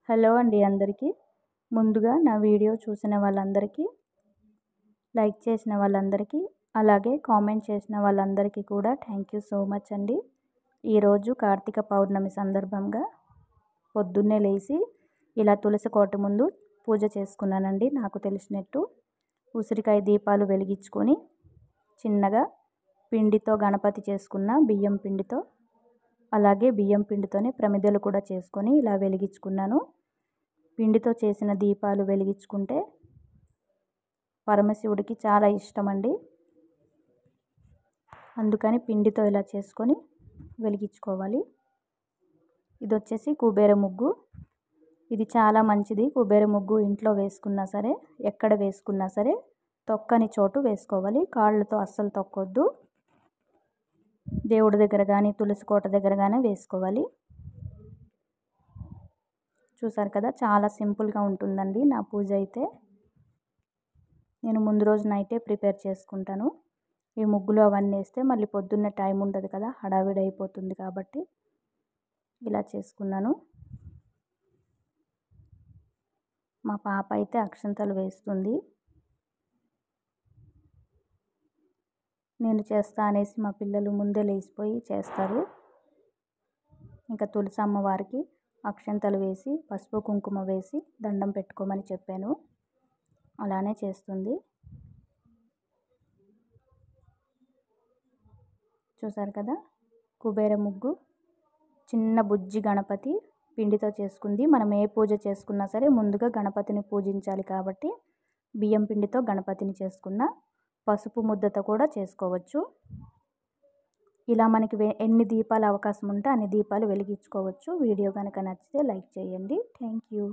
Hello అండి అందరికీ. ముందుగా నా వీడియో చూసిన వాళ్ళందరికీ, లైక్ చేసిన వాళ్ళందరికీ, అలాగే కామెంట్ చేసిన వాళ్ళందరికీ కూడా థ్యాంక్ యూ సో మచ్ అండి. ఈరోజు కార్తీక పౌర్ణమి సందర్భంగా పొద్దున్నే లేచి ఇలా తులసి కోట ముందు పూజ చేసుకున్నానండి. నాకు తెలిసినట్టు ఉసిరికాయ దీపాలు వెలిగించుకొని చిన్నగా పిండితో గణపతి చేసుకున్న బియ్యం పిండితో, అలాగే బియ్యం పిండితోనే ప్రమిదలు కూడా చేసుకొని ఇలా వెలిగించుకున్నాను. పిండితో చేసిన దీపాలు వెలిగించుకుంటే పరమశివుడికి చాలా ఇష్టం అండి. అందుకని పిండితో ఇలా చేసుకొని వెలిగించుకోవాలి. ఇది వచ్చేసి కుబేర ముగ్గు. ఇది చాలా మంచిది. కుబేర ముగ్గు ఇంట్లో వేసుకున్నా సరే, ఎక్కడ వేసుకున్నా సరే తొక్కని చోటు వేసుకోవాలి. కాళ్ళతో అస్సలు తొక్కొద్దు. దేవుడి దగ్గర కానీ తులసి కోట దగ్గర కానీ వేసుకోవాలి. చూసారు కదా, చాలా సింపుల్గా ఉంటుందండి నా పూజ అయితే. నేను ముందు రోజు నైటే ప్రిపేర్ చేసుకుంటాను. ఈ ముగ్గులు అవన్నీ వేస్తే మళ్ళీ పొద్దున్నే టైం ఉండదు కదా, హడావిడి అయిపోతుంది కాబట్టి ఇలా చేసుకున్నాను. మా పాప అయితే అక్షంతలు వేస్తుంది. నేను చేస్తా అనేసి మా పిల్లలు ముందే లేచిపోయి చేస్తారు. ఇంకా తులసి అమ్మవారికి అక్షంతలు వేసి పసుపు కుంకుమ వేసి దండం పెట్టుకోమని చెప్పాను. అలానే చేస్తుంది. చూసారు కదా, కుబేర ముగ్గు చిన్న బుజ్జి గణపతి పిండితో చేసుకుంది. మనం ఏ పూజ చేసుకున్నా సరే ముందుగా గణపతిని పూజించాలి కాబట్టి బియ్యం పిండితో గణపతిని చేసుకున్న, పసుపు ముద్దతో కూడా చేసుకోవచ్చు. ఇలా మనకి ఎన్ని దీపాల అవకాశం ఉంటే అన్ని దీపాలు వెలిగించుకోవచ్చు. వీడియో కనుక నచ్చితే లైక్ చేయండి. Thank you.